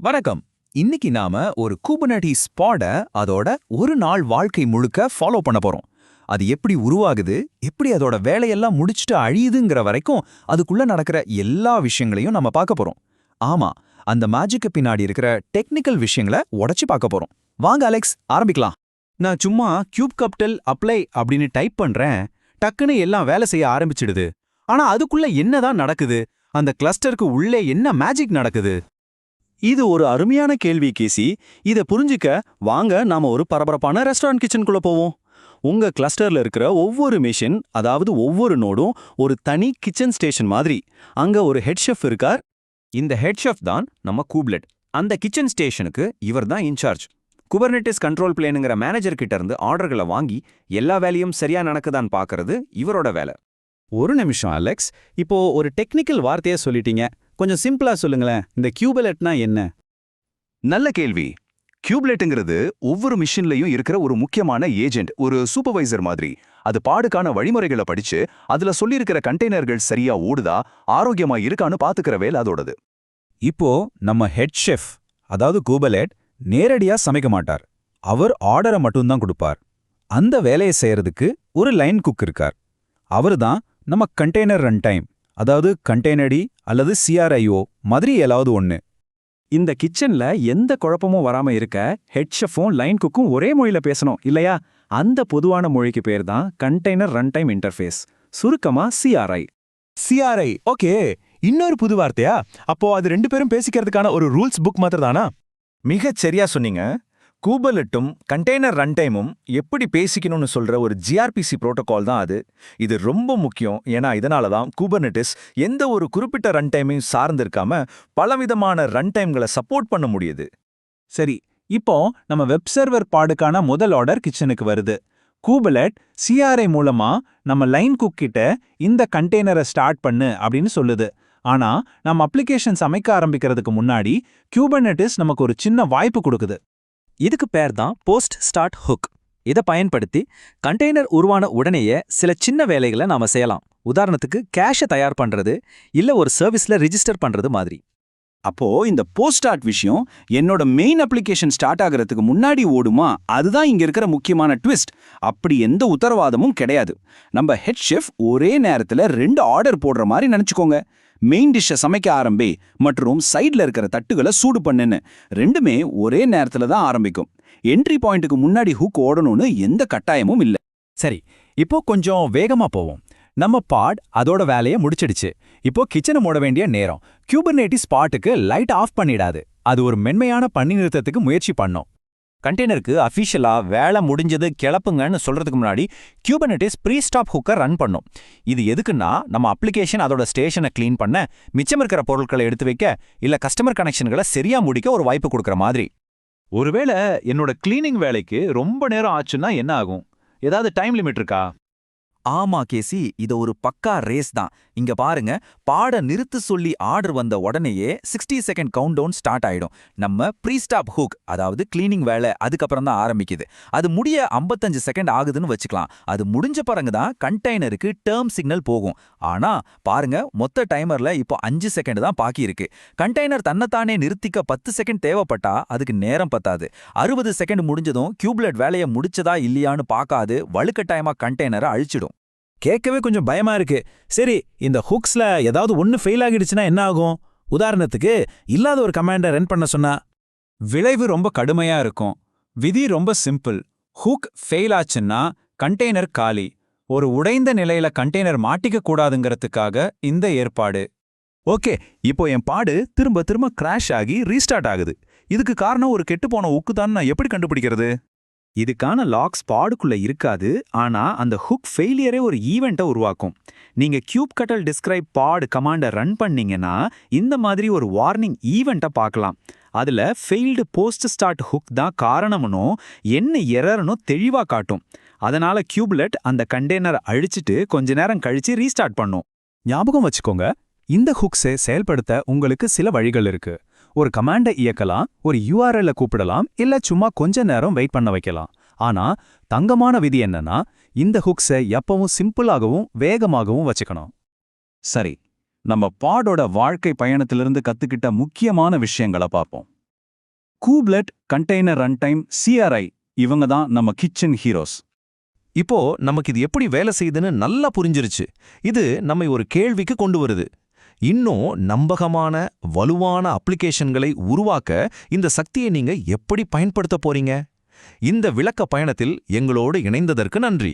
வணக்கம். இன்னைக்கு நாம ஒரு குபர்நெட்டிஸ் பாட அதோட ஒரு நாள் வாழ்க்கை முழுக்க ஃபாலோ பண்ண போறோம். அது எப்படி உருவாகுது, எப்படி அதோட வேலையெல்லாம் முடிச்சுட்டு அழியுதுங்கிற வரைக்கும் அதுக்குள்ள நடக்கிற எல்லா விஷயங்களையும் நம்ம பார்க்க போறோம். ஆமா, அந்த மேஜிக்கு பின்னாடி இருக்கிற டெக்னிக்கல் விஷயங்களை உடைச்சு பார்க்க போறோம். வாங்க அலெக்ஸ், ஆரம்பிக்கலாம். நான் சும்மா கியூப்கப்டல் அப்ளை அப்படின்னு டைப் பண்றேன். டக்குன்னு எல்லாம் வேலை செய்ய ஆரம்பிச்சிடுது. ஆனா அதுக்குள்ள என்னதான் நடக்குது? அந்த கிளஸ்டருக்கு உள்ளே என்ன மேஜிக் நடக்குது? இது ஒரு அருமையான கேள்வி கேசி. இதை புரிஞ்சுக்க வாங்க நாம ஒரு பரபரப்பான ரெஸ்டாரண்ட் கிச்சனுக்குள்ள போவோம். உங்க கிளஸ்டர்ல இருக்கிற ஒவ்வொரு மெஷின், அதாவது ஒவ்வொரு நோடும் ஒரு தனி கிச்சன் ஸ்டேஷன் மாதிரி. அங்க ஒரு ஹெட் ஷெஃப் இருக்கார். இந்த ஹெட் ஷெஃப் தான் நம்ம கூப்லெட். அந்த கிச்சன் ஸ்டேஷனுக்கு இவர் தான் இன்சார்ஜ். குபர்நெட்டிஸ் கண்ட்ரோல் பிளேனுங்கிற மேனேஜர் கிட்ட இருந்து ஆர்டர்களை வாங்கி எல்லா வேலையும் சரியா நடக்குதான்னு பார்க்கறது இவரோட வேலை. ஒரு நிமிஷம் அலெக்ஸ், இப்போ ஒரு டெக்னிக்கல் வார்த்தையை சொல்லிட்டீங்க. கொஞ்சம் சிம்பிளா சொல்லுங்களேன். இந்த கியூபலெட்னா என்ன? நல்ல கேள்வி. கியூப்லெட்டுங்கிறது ஒவ்வொரு மிஷின்லயும் இருக்கிற ஒரு முக்கியமான ஏஜென்ட், ஒரு சூப்பர்வைசர் மாதிரி. அது பாடுக்கான வழிமுறைகளை படிச்சு அதுல சொல்லியிருக்கிற கண்டெய்னர்கள் சரியா ஓடுதா, ஆரோக்கியமா இருக்கான்னு பாத்துக்கிற வேலை அதோடது. இப்போ நம்ம ஹெட் ஷெஃப், அதாவது கூபலெட், நேரடியா சமைக்க மாட்டார். அவர் ஆர்டரை மட்டும்தான் கொடுப்பார். அந்த வேலையை செய்யறதுக்கு ஒரு லைன் குக் இருக்கார். அவர்தான் நம்ம கண்டெய்னர் ரன் டைம், அதாவது கண்டெய்னடி அல்லது சிஆர்ஐஓ மாதிரி ஏதாவது ஒண்ணு. இந்த கிச்சன்ல எந்த குழப்பமும் வராம இருக்க ஹெட் ஷெஃப்பும் லைன் குக்கும் ஒரே மொழியில பேசணும் இல்லையா? அந்த பொதுவான மொழிக்கு பேர் தான் கண்டெய்னர் ரன் டைம் இன்டர்ஃபேஸ், சுருக்கமா சிஆர்ஐ. CRI, okay. இன்னொரு புது வார்த்தையா? அப்போ அது ரெண்டு பேரும் பேசிக்கிறதுக்கான ஒரு ரூல்ஸ் புக் மாத்திரம் தானா? மிகச் சரியா சொன்னீங்க. கூபலெட்டும் கண்டெய்னர் ரன் டைமும் எப்படி பேசிக்கணும்னு சொல்ற ஒரு ஜிஆர்பிசி புரோட்டோகால் தான் அது. இது ரொம்ப முக்கியம். ஏன்னா இதனால தான் குபர்நெட்டிஸ் எந்த ஒரு குறிப்பிட்ட ரன் டைமையும் சார்ந்திருக்காம பலவிதமான ரன் டைம்களை சப்போர்ட் பண்ண முடியுது. சரி, இப்போ நம்ம வெப் சர்வர் பாடுக்கான முதல் ஆர்டர் கிச்சனுக்கு வருது. கூபலெட் சிஆர்ஐ மூலமா நம்ம லைன் குக் கிட்ட இந்த கண்டெய்னரை ஸ்டார்ட் பண்ணு அப்படின்னு சொல்லுது. ஆனா நம்ம அப்ளிகேஷன்ஸ் அமைக்க ஆரம்பிக்கிறதுக்கு முன்னாடி குபர்நெட்டிஸ் நமக்கு ஒரு சின்ன வாய்ப்பு கொடுக்குது. இதுக்கு பேர் தான் போஸ்ட் ஸ்டார்ட் ஹுக். இதை பயன்படுத்தி கண்டெய்னர் உருவான உடனேயே சில சின்ன வேலைகளை நாம செய்யலாம். உதாரணத்துக்கு கேஷை தயார் பண்றது, இல்ல ஒரு சர்வீஸ்ல ரிஜிஸ்டர் பண்றது மாதிரி. அப்போ இந்த போஸ்ட் ஸ்டார்ட் விஷயம் என்னோட மெயின் அப்ளிகேஷன் ஸ்டார்ட் ஆகிறதுக்கு முன்னாடி ஓடுமா? அதுதான் இங்க இருக்கிற முக்கியமான ட்விஸ்ட். அப்படி எந்த உத்தரவாதமும் கிடையாது. நம்ம ஹெட் ஷெஃப் ஒரே நேரத்துல 2 ஆர்டர் போடுற மாதிரி நினைச்சுக்கோங்க. மெயின் டிஷ்ஷை சமைக்க ஆரம்பி மற்றும் சைட்ல இருக்கிற தட்டுகளை சூடு பண்ணுன்னு ரெண்டுமே ஒரே நேரத்துல தான் ஆரம்பிக்கும். என்ட்ரி பாயிண்ட்டுக்கு முன்னாடி ஹுக் ஓடணும்னு எந்த கட்டாயமும் இல்லை. சரி, இப்போ கொஞ்சம் வேகமா போவோம். நம்ம பாட் அதோட வேலையை முடிச்சிடுச்சு. இப்போ கிச்சனை மூட வேண்டிய நேரம். குபர்நெட்டிஸ் பாட்டுக்கு லைட் ஆஃப் பண்ணிடாது. அது ஒரு மென்மையான பணி நிறுத்தத்துக்கு முயற்சி பண்ணோம். கண்டெய்னருக்கு அஃபிஷியலா வேலை முடிஞ்சது கிளப்புங்கன்னு சொல்றதுக்கு முன்னாடி குபர்நெட்டிஸ் ப்ரீ ஸ்டாப் ஹுக்கை ரன் பண்ணும். இது எதுக்குன்னா நம்ம அப்ளிகேஷன் அதோட ஸ்டேஷனை க்ளீன் பண்ண, மிச்சம் இருக்கிற பொருட்களை எடுத்து வைக்க, இல்ல கஸ்டமர் கனெக்ஷன்களை சரியா முடிக்க ஒரு வாய்ப்பு கொடுக்குற மாதிரி. ஒருவேளை என்னோட கிளீனிங் வேலைக்கு ரொம்ப நேரம் ஆச்சுன்னா என்ன ஆகும்? ஏதாவது டைம் லிமிட் இருக்கா? ஆமா கேசி, இது ஒரு பக்கா ரேஸ் தான். இங்க பாருங்க, பாட நிறுத்து சொல்லி ஆர்டர் வந்த உடனேயே 60 செகண்ட் கவுண்ட் டவுன் ஸ்டார்ட் ஆயிடும். நம்ம ப்ரீ ஸ்டாப் ஹுக், அதாவது கிளீனிங் வேலை அதுக்கப்புறம் தான் ஆரம்பிக்குது. அது முடிய 55 செகண்ட் ஆகுதுன்னு வச்சுக்கலாம். அது முடிஞ்ச பிறகு தான் கண்டெய்னருக்கு டேர்ம் சிக்னல் போகும். ஆனா பாருங்க, மொத்த டைமர்ல இப்போ 5 செகண்ட் தான் பாக்கி இருக்கு. கண்டெய்னர் தன்னைத்தானே நிறுத்திக்க 10 செகண்ட் தேவைப்பட்டா அதுக்கு நேரம் பத்தாது. 60 செகண்ட் முடிஞ்சதும் கியூப்லெட் வேலையை முடிச்சதா இல்லையான்னு பார்க்காது வலுக்கட்டாயமா கண்டெய்னரை அழிச்சிடும். கேட்கவே கொஞ்சம் பயமா இருக்கு. சரி, இந்த ஹுக்ஸ்ல ஏதாவது ஒன்னு ஃபெயில் ஆகிடுச்சுன்னா என்ன ஆகும்? உதாரணத்துக்கு இல்லாத ஒரு கமாண்டை ரன் பண்ண சொன்னா விளைவு ரொம்ப கடுமையா இருக்கும். விதி ரொம்ப சிம்பிள். ஹுக் ஃபெயில் ஆச்சுன்னா கண்டெய்னர் காலி. ஒரு உடைந்த நிலையில கண்டெய்னர் மாட்டிக்க கூடாதுங்கிறதுக்காக இந்த ஏற்பாடு. ஓகே, இப்போ என் பாடு திரும்ப திரும்ப கிராஷ் ஆகி ரீஸ்டார்ட் ஆகுது. இதுக்கு காரணம் ஒரு கெட்டுப்போன ஹுக்கு தான். நான் எப்படி கண்டுபிடிக்கிறது? இதுக்கான லாக்ஸ் பாடுக்குள்ள இருக்காது. ஆனா அந்த ஹுக் ஃபெயிலியரே ஒரு ஈவெண்ட்டை உருவாக்கும். நீங்க கியூப்கட்டல் டிஸ்கிரைப் பாட் கமாண்டை ரன் பண்ணீங்கன்னா இந்த மாதிரி ஒரு வார்னிங் ஈவெண்ட்டை பார்க்கலாம். அதுல ஃபெயில்டு போஸ்ட் ஸ்டார்ட் ஹுக் தான் காரணம்னு என்ன எரர்னு தெளிவா காட்டும். அதனால கியூப்லெட் அந்த கண்டெய்னரை அழிச்சிட்டு கொஞ்ச நேரம் கழிச்சு ரீஸ்டார்ட் பண்ணும். ஞாபகம் வச்சுக்கோங்க, இந்த ஹுக்ஸை செயல்படுத்த உங்களுக்கு சில வழிகள் இருக்கு. ஒரு கமாண்டை இயக்கலாம், ஒரு URL கூப்பிடலாம், இல்ல சும்மா கொஞ்ச நேரம் வெயிட் பண்ண வைக்கலாம். ஆனா தங்கமான விதி என்னன்னா, இந்த ஹுக்ஸை எப்பவும் சிம்பிளாகவும் வேகமாகவும் வச்சுக்கணும். சரி, நம்ம பாடோட வாழ்க்கை பயணத்திலிருந்து கத்துக்கிட்ட முக்கியமான விஷயங்களை பார்ப்போம். கூப்லெட், கண்டெய்னர் ரன்டைம், CRI இவங்க தான் நம்ம கிச்சன் ஹீரோஸ். இப்போ நமக்கு இது எப்படி வேலை செய்யுதுன்னு நல்லா புரிஞ்சிருச்சு. இது நம்மை ஒரு கேள்விக்கு கொண்டு வருது. இன்னும் நம்பகமான, வலுவான அப்ளிகேஷன்களை உருவாக்க இந்த சக்தியை நீங்க எப்படி பயன்படுத்த போறீங்க? இந்த விளக்க பயணத்தில் எங்களோடு இணைந்ததற்கு நன்றி.